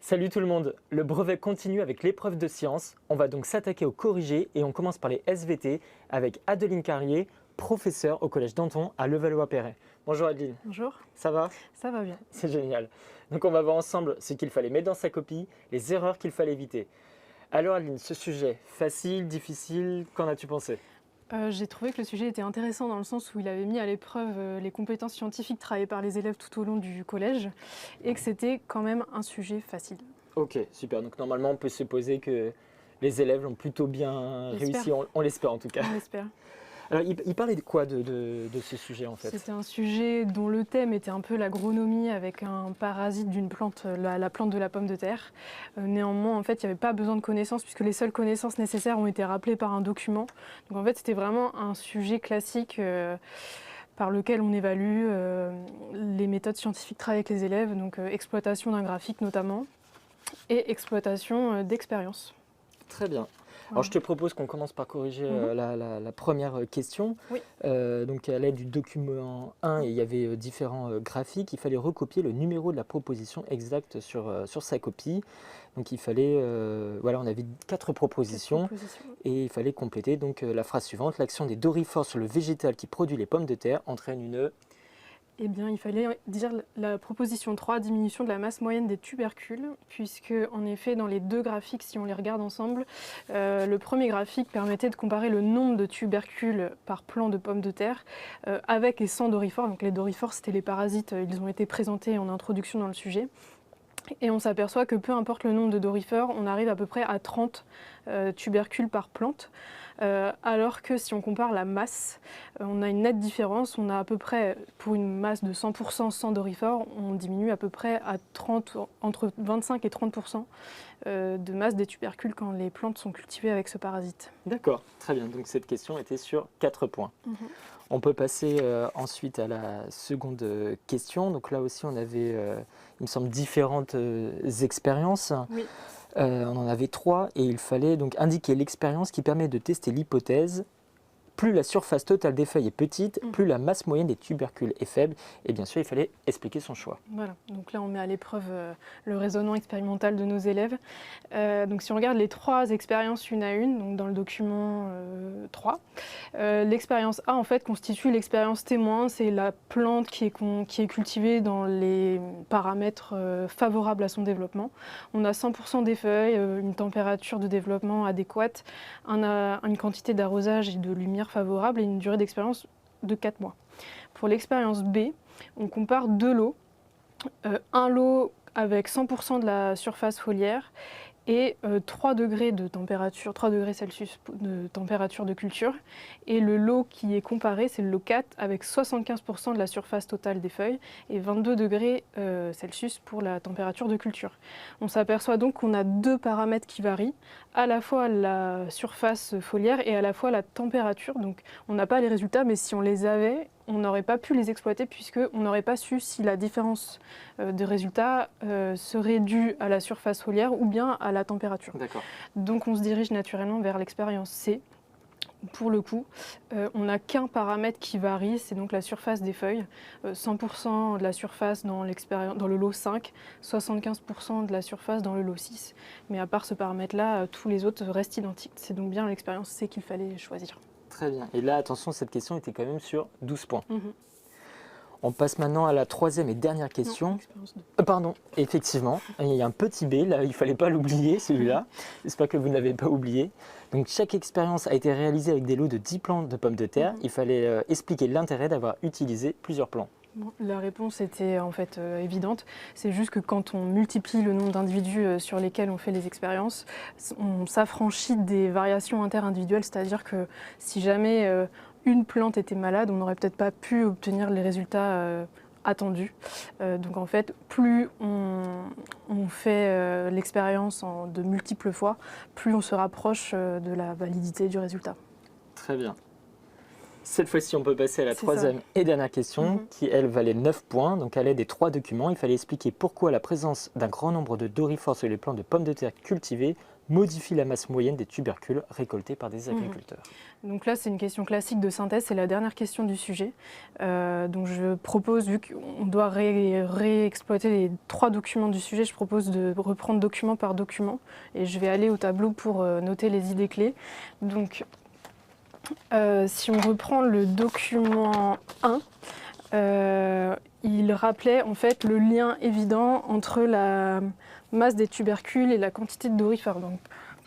Salut tout le monde, le brevet continue avec l'épreuve de sciences. On va donc s'attaquer aux corrigés et on commence par les SVT avec Adeline Carrier, professeure au collège Danton à Levallois-Perret. Bonjour Adeline. Bonjour, Ça va? ça va bien. C'est génial. Donc on va voir ensemble ce qu'il fallait mettre dans sa copie, les erreurs qu'il fallait éviter. Alors Adeline, ce sujet, facile, difficile, qu'en as-tu pensé? J'ai trouvé que le sujet était intéressant dans le sens où il avait mis à l'épreuve les compétences scientifiques travaillées par les élèves tout au long du collège et que c'était quand même un sujet facile. Ok, super. Donc normalement on peut supposer que les élèves l'ont plutôt bien J'espère. réussi, on l'espère en tout cas. On l'espère. Alors il parlait de quoi de ce sujet en fait? C'était un sujet dont le thème était un peu l'agronomie avec un parasite d'une plante, la plante de la pomme de terre. Néanmoins, en fait, il n'y avait pas besoin de connaissances puisque les seules connaissances nécessaires ont été rappelées par un document. Donc en fait, c'était vraiment un sujet classique par lequel on évalue les méthodes scientifiques de travail avec les élèves, donc exploitation d'un graphique notamment, et exploitation d'expériences. Très bien. Alors Voilà. je te propose qu'on commence par corriger la première question. Oui. Donc à l'aide du document 1, il y avait différents graphiques. Il fallait recopier le numéro de la proposition exacte sur sa copie. Donc il fallait, voilà, on avait 4 propositions Proposition. et il fallait compléter donc la phrase suivante. L'action des dorifores sur le végétal qui produit les pommes de terre entraîne une... Eh bien, il fallait dire la proposition 3, diminution de la masse moyenne des tubercules, puisque en effet, dans les deux graphiques, si on les regarde ensemble, le premier graphique permettait de comparer le nombre de tubercules par plant de pommes de terre avec et sans dorifores. Donc les dorifores, c'était les parasites, ils ont été présentés en introduction dans le sujet. Et on s'aperçoit que peu importe le nombre de dorifores, on arrive à peu près à 30 tubercules par plante. Alors que si on compare la masse, on a une nette différence. On a à peu près, pour une masse de 100% sans dorifores, on diminue à peu près à 30, entre 25 et 30% de masse des tubercules quand les plantes sont cultivées avec ce parasite. D'accord, très bien. Donc cette question était sur 4 points. On peut passer ensuite à la seconde question. Donc là aussi, on avait, il me semble, différentes expériences. Oui. On en avait 3 et il fallait donc indiquer l'expérience qui permet de tester l'hypothèse. Plus la surface totale des feuilles est petite, plus la masse moyenne des tubercules est faible. Et bien sûr, il fallait expliquer son choix. Voilà, donc là on met à l'épreuve le raisonnement expérimental de nos élèves. Donc si on regarde les 3 expériences une à une, donc dans le document 3, l'expérience A en fait constitue l'expérience témoin, c'est la plante qui est cultivée dans les paramètres favorables à son développement. On a 100% des feuilles, une température de développement adéquate, une quantité d'arrosage et de lumière favorable et une durée d'expérience de 4 mois. Pour l'expérience B, on compare 2 lots, un lot avec 100% de la surface foliaire et 3 degrés de température, 3 degrés Celsius de température de culture. Et le lot qui est comparé, c'est le lot 4 avec 75% de la surface totale des feuilles et 22 degrés Celsius pour la température de culture. On s'aperçoit donc qu'on a 2 paramètres qui varient, à la fois la surface foliaire et à la fois la température. Donc on n'a pas les résultats, mais si on les avait, on n'aurait pas pu les exploiter puisqu'on n'aurait pas su si la différence de résultats serait due à la surface foliaire ou bien à la température. D'accord. Donc on se dirige naturellement vers l'expérience C. Pour le coup, on n'a qu'un paramètre qui varie, c'est donc la surface des feuilles. 100% de la surface dans le lot 5, 75% de la surface dans le lot 6. Mais à part ce paramètre-là, tous les autres restent identiques. C'est donc bien l'expérience C qu'il fallait choisir. Très bien. Et là, attention, cette question était quand même sur 12 points. On passe maintenant à la troisième et dernière question. Non, expérience 2. Pardon, effectivement, il y a un petit B, là, il ne fallait pas l'oublier, celui-là. J'espère que vous n'avez pas oublié. Donc, chaque expérience a été réalisée avec des lots de 10 plants de pommes de terre. Il fallait expliquer l'intérêt d'avoir utilisé plusieurs plants. Bon, la réponse était en fait évidente. C'est juste que quand on multiplie le nombre d'individus sur lesquels on fait les expériences, on s'affranchit des variations interindividuelles, c'est-à-dire que si jamais une plante était malade, on n'aurait peut-être pas pu obtenir les résultats attendus. Donc en fait, plus on fait l'expérience de multiples fois, plus on se rapproche de la validité du résultat. Très bien. Cette fois-ci, on peut passer à la C'est troisième et dernière question, qui, elle, valait 9 points. Donc, à l'aide des 3 documents, il fallait expliquer pourquoi la présence d'un grand nombre de dorifores sur les plants de pommes de terre cultivés modifie la masse moyenne des tubercules récoltés par des agriculteurs? Donc là, c'est une question classique de synthèse, c'est la dernière question du sujet. Donc je propose, vu qu'on doit réexploiter les 3 documents du sujet, je propose de reprendre document par document et je vais aller au tableau pour noter les idées clés. Donc si on reprend le document 1, il rappelait en fait le lien évident entre la masse des tubercules et la quantité de dorifères. Donc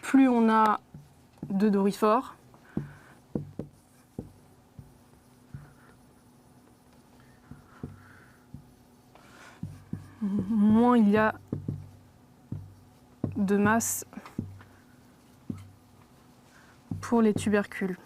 plus on a de dorifores, moins il y a de masse pour les tubercules.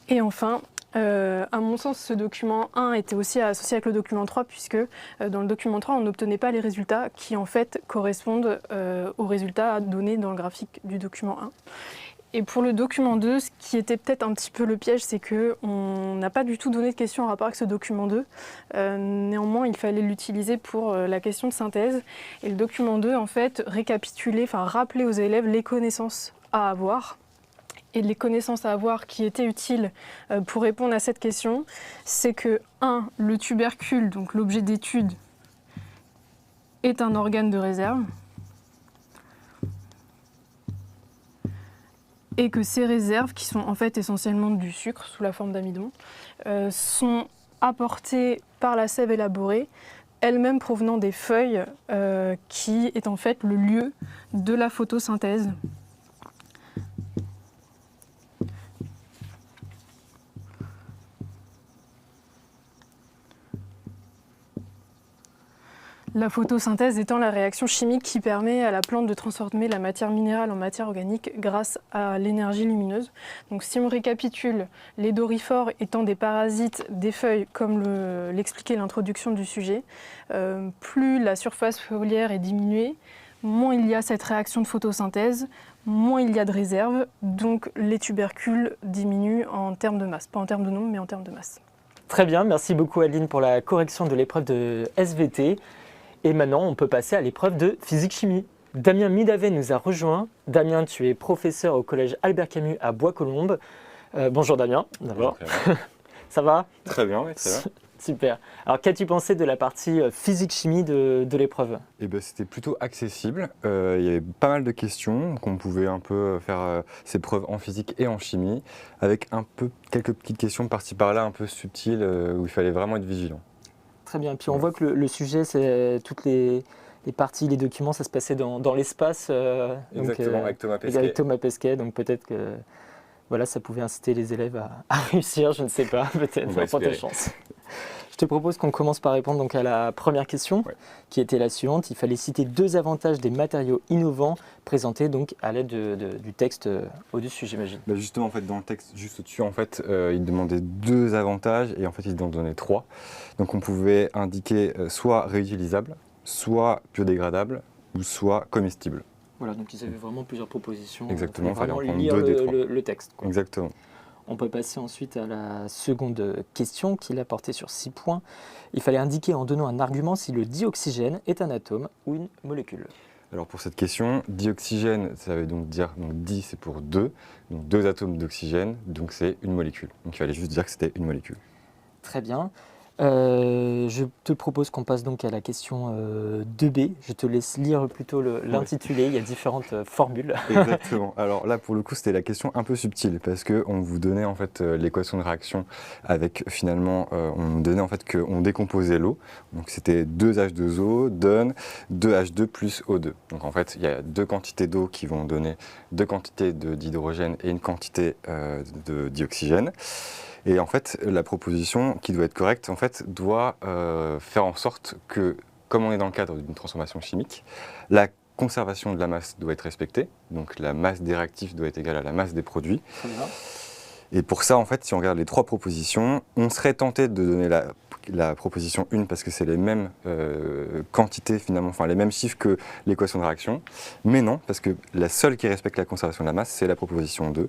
Et enfin, à mon sens, ce document 1 était aussi associé avec le document 3, puisque dans le document 3, on n'obtenait pas les résultats qui en fait correspondent aux résultats donnés dans le graphique du document 1. Et pour le document 2, ce qui était peut-être un petit peu le piège, c'est qu'on n'a pas du tout donné de questions en rapport avec ce document 2. Néanmoins, il fallait l'utiliser pour la question de synthèse. Et le document 2, en fait, rappelait aux élèves les connaissances à avoir. Et les connaissances à avoir qui étaient utiles pour répondre à cette question, c'est que 1. Le tubercule, donc l'objet d'étude, est un organe de réserve. Et que ces réserves, qui sont en fait essentiellement du sucre sous la forme d'amidon, sont apportées par la sève élaborée, elle-même provenant des feuilles, qui est en fait le lieu de la photosynthèse. La photosynthèse étant la réaction chimique qui permet à la plante de transformer la matière minérale en matière organique grâce à l'énergie lumineuse. Donc si on récapitule, les dorifores étant des parasites des feuilles, comme l'expliquait l'introduction du sujet, plus la surface foliaire est diminuée, moins il y a cette réaction de photosynthèse, moins il y a de réserve, donc les tubercules diminuent en termes de masse, pas en termes de nombre, mais en termes de masse. Très bien, merci beaucoup Adeline pour la correction de l'épreuve de SVT. Et maintenant, on peut passer à l'épreuve de physique-chimie. Damien Midavet nous a rejoint. Damien, tu es professeur au collège Albert Camus à Bois-Colombes. Bonjour Damien, d'abord. Ça va? Très bien, oui, très bien. Super. Alors, qu'as-tu pensé de la partie physique-chimie de l'épreuve? Eh ben, c'était plutôt accessible. Il y avait pas mal de questions, qu'on pouvait un peu faire ces preuves en physique et en chimie, avec quelques petites questions par-ci par-là, un peu subtiles, où il fallait vraiment être vigilant. Très bien. Puis on voit que le sujet, c'est toutes les parties, les documents, ça se passait dans l'espace. Exactement, avec Thomas Pesquet. Avec Thomas Pesquet, donc peut-être que voilà, ça pouvait inciter les élèves à réussir, je ne sais pas, peut-être, on prend tes chances. Je te propose qu'on commence par répondre donc à la première question, qui était la suivante. Il fallait citer 2 avantages des matériaux innovants présentés donc à l'aide du texte au-dessus, j'imagine. Bah justement, en fait, dans le texte juste au-dessus, en fait, il demandait 2 avantages et en fait, il en donnait 3. Donc, on pouvait indiquer soit réutilisable, soit biodégradable ou soit comestible. Voilà, donc ils avaient vraiment plusieurs propositions. Exactement, il fallait en prendre lire 2 des 3. le texte, quoi. Exactement. On peut passer ensuite à la seconde question qu'il a portée sur 6 points. Il fallait indiquer en donnant un argument si le dioxygène est un atome ou une molécule. Alors pour cette question, dioxygène, ça veut donc dire, di c'est pour 2, donc 2 atomes d'oxygène, donc c'est une molécule. Donc il fallait juste dire que c'était une molécule. Très bien. Je te propose qu'on passe donc à la question 2B. Je te laisse lire plutôt l'intitulé, il y a différentes formules. Exactement. Alors là, pour le coup, c'était la question un peu subtile parce qu'on vous donnait en fait l'équation de réaction avec finalement, on donnait en fait qu'on décomposait l'eau. Donc c'était 2H2O donne 2H2 plus O2. Donc en fait, il y a 2 quantités d'eau qui vont donner 2 quantités d'hydrogène et une quantité de dioxygène. Et en fait, la proposition qui doit être correcte, en fait, doit faire en sorte que, comme on est dans le cadre d'une transformation chimique, la conservation de la masse doit être respectée. Donc la masse des réactifs doit être égale à la masse des produits. Et pour ça, en fait, si on regarde les 3 propositions, on serait tenté de donner la proposition 1 parce que c'est les mêmes quantités finalement, enfin les mêmes chiffres que l'équation de réaction. Mais non, parce que la seule qui respecte la conservation de la masse, c'est la proposition 2.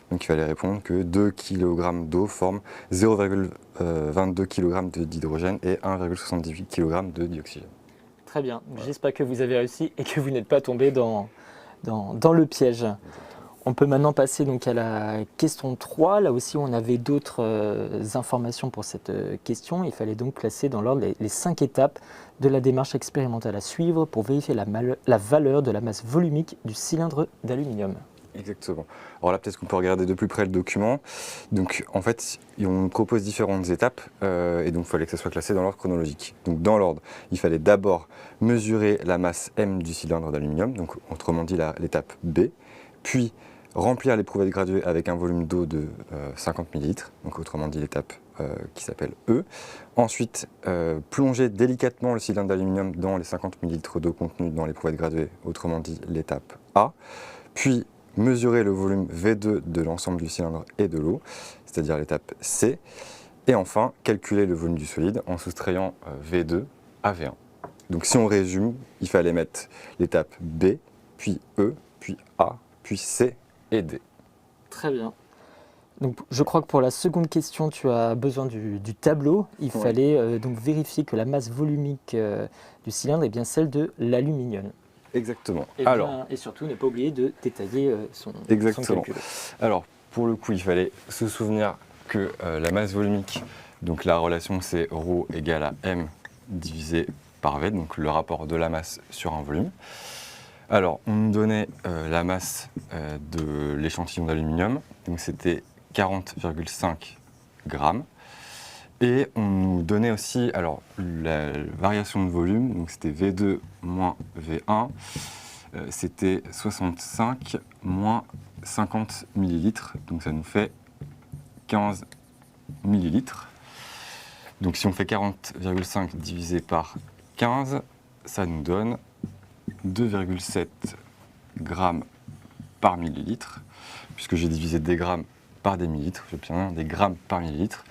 Donc il fallait répondre que 2 kg d'eau forment 0,22 kg d'hydrogène et 1,78 kg de dioxygène. Très bien. J'espère que vous avez réussi et que vous n'êtes pas tombé dans le piège. On peut maintenant passer donc à la question 3. Là aussi, on avait d'autres informations pour cette question. Il fallait donc classer dans l'ordre les 5 étapes de la démarche expérimentale à suivre pour vérifier la valeur de la masse volumique du cylindre d'aluminium. Exactement. Alors là, peut-être qu'on peut regarder de plus près le document. Donc, en fait, on propose différentes étapes et donc il fallait que ça soit classé dans l'ordre chronologique. Donc, dans l'ordre, il fallait d'abord mesurer la masse M du cylindre d'aluminium, donc autrement dit l'étape B, puis remplir l'éprouvette graduée avec un volume d'eau de 50 ml, donc autrement dit l'étape qui s'appelle E. Ensuite, plonger délicatement le cylindre d'aluminium dans les 50 ml d'eau contenue dans l'éprouvette graduée, autrement dit l'étape A. Puis, mesurer le volume V2 de l'ensemble du cylindre et de l'eau, c'est-à-dire l'étape C. Et enfin, calculer le volume du solide en soustrayant V2 à V1. Donc si on résume, il fallait mettre l'étape B, puis E, puis A, puis C et D. Très bien. Donc, je crois que pour la seconde question, tu as besoin du tableau. Il fallait donc vérifier que la masse volumique du cylindre est bien celle de l'aluminium. Exactement. Et surtout, ne pas oublier de détailler son calcul. Alors, pour le coup, il fallait se souvenir que la masse volumique, donc la relation c'est ρ égale à m divisé par v, donc le rapport de la masse sur un volume. Alors, on nous donnait la masse de l'échantillon d'aluminium, donc c'était 40,5 grammes. Et on nous donnait aussi la variation de volume, donc c'était V2 moins V1, c'était 65 moins 50 millilitres, donc ça nous fait 15 millilitres. Donc si on fait 40,5 divisé par 15, ça nous donne 2,7 grammes par millilitre, puisque j'ai divisé des grammes par des millilitres, j'ai bien des grammes par millilitre.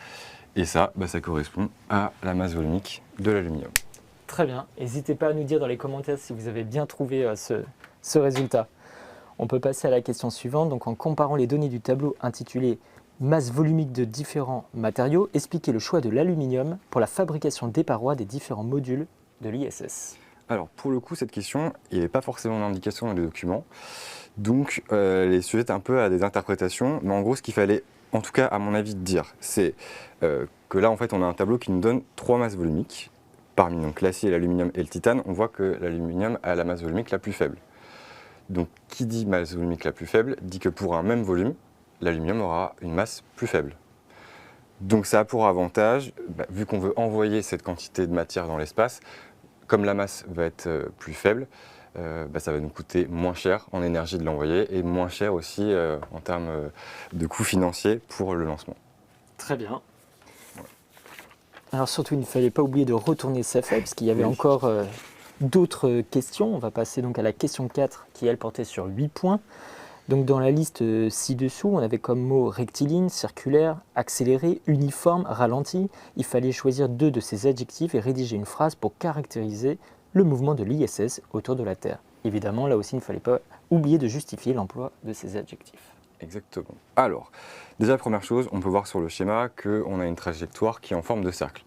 Et ça, ça correspond à la masse volumique de l'aluminium. Très bien. N'hésitez pas à nous dire dans les commentaires si vous avez bien trouvé ce résultat. On peut passer à la question suivante. Donc, en comparant les données du tableau intitulé « Masse volumique de différents matériaux », expliquez le choix de l'aluminium pour la fabrication des parois des différents modules de l'ISS. Alors, pour le coup, cette question, il n'est pas forcément d'indication dans les documents. Donc, elle est sujette un peu à des interprétations. Mais en gros, ce qu'il fallait, en tout cas à mon avis, dire, c'est que là, en fait, on a un tableau qui nous donne 3 masses volumiques. Parmi donc l'acier, l'aluminium et le titane, on voit que l'aluminium a la masse volumique la plus faible. Donc, qui dit masse volumique la plus faible, dit que pour un même volume, l'aluminium aura une masse plus faible. Donc, ça a pour avantage, vu qu'on veut envoyer cette quantité de matière dans l'espace, comme la masse va être plus faible, ça va nous coûter moins cher en énergie de l'envoyer et moins cher aussi en termes de coûts financiers pour le lancement. Très bien. Alors surtout, il ne fallait pas oublier de retourner sa feuille parce qu'il y avait encore d'autres questions. On va passer donc à la question 4 qui, elle, portait sur 8 points. Donc dans la liste ci-dessous, on avait comme mots rectiligne, circulaire, accéléré, uniforme, ralenti. Il fallait choisir 2 de ces adjectifs et rédiger une phrase pour caractériser le mouvement de l'ISS autour de la Terre. Évidemment, là aussi, il ne fallait pas oublier de justifier l'emploi de ces adjectifs. Exactement. Alors, déjà, première chose, on peut voir sur le schéma qu'on a une trajectoire qui est en forme de cercle.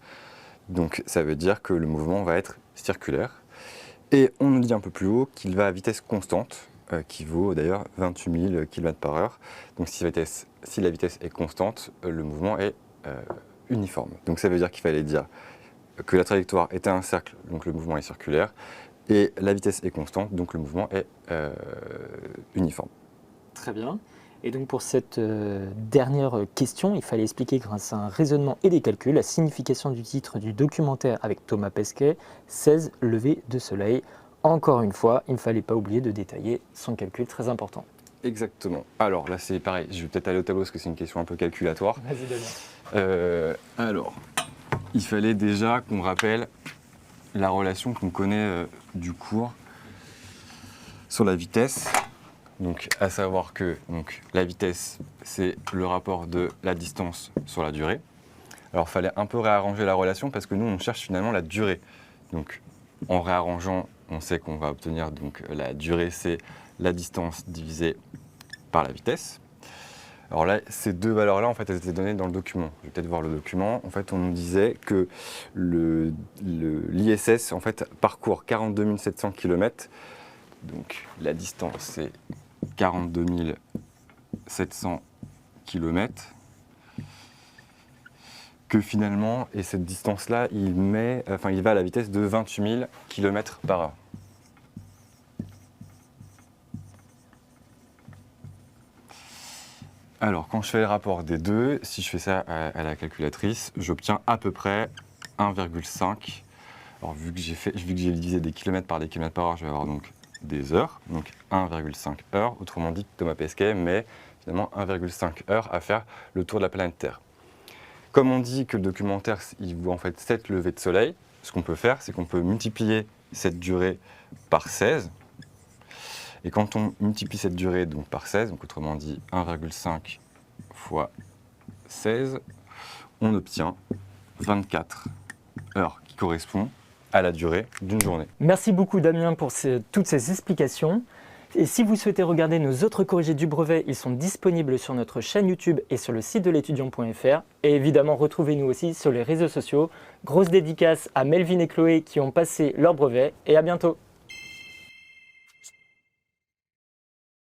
Donc, ça veut dire que le mouvement va être circulaire. Et on nous dit un peu plus haut qu'il va à vitesse constante, qui vaut d'ailleurs 28 000 km/h. Donc, si la vitesse est constante, le mouvement est uniforme. Donc, ça veut dire qu'il fallait dire que la trajectoire était un cercle, donc le mouvement est circulaire, et la vitesse est constante, donc le mouvement est uniforme. Très bien. Et donc pour cette dernière question, il fallait expliquer grâce à un raisonnement et des calculs la signification du titre du documentaire avec Thomas Pesquet, 16 levées de soleil. Encore une fois, il ne fallait pas oublier de détailler son calcul très important. Exactement. Alors là c'est pareil, je vais peut-être aller au tableau parce que c'est une question un peu calculatoire. Vas-y Damien. Alors, il fallait déjà qu'on rappelle la relation qu'on connaît du cours sur la vitesse. Donc, à savoir que la vitesse, c'est le rapport de la distance sur la durée. Alors, il fallait un peu réarranger la relation parce que nous, on cherche finalement la durée. Donc, en réarrangeant, on sait qu'on va obtenir donc la durée, c'est la distance divisée par la vitesse. Alors là, ces deux valeurs-là, en fait, elles étaient données dans le document. Je vais peut-être voir le document. En fait, on nous disait que l'ISS, en fait, parcourt 42 700 km. Donc, la distance, c'est 42 700 km. Que finalement, et cette distance-là, il va à la vitesse de 28 000 km/h. Alors, quand je fais le rapport des deux, si je fais ça à la calculatrice, j'obtiens à peu près 1,5. Alors, vu que j'ai divisé des kilomètres par des kilomètres par heure, je vais avoir donc des heures, donc 1,5 heures. Autrement dit, Thomas Pesquet met finalement 1,5 heures à faire le tour de la planète Terre. Comme on dit que le documentaire, il voit en fait 7 levées de soleil, ce qu'on peut faire, c'est qu'on peut multiplier cette durée par 16. Et quand on multiplie cette durée donc par 16, donc autrement dit 1,5 fois 16, on obtient 24 heures qui correspond à la durée d'une journée. Merci beaucoup Damien pour toutes ces explications. Et si vous souhaitez regarder nos autres corrigés du brevet, ils sont disponibles sur notre chaîne YouTube et sur le site de l'étudiant.fr. Et évidemment, retrouvez-nous aussi sur les réseaux sociaux. Grosse dédicace à Melvin et Chloé qui ont passé leur brevet et à bientôt.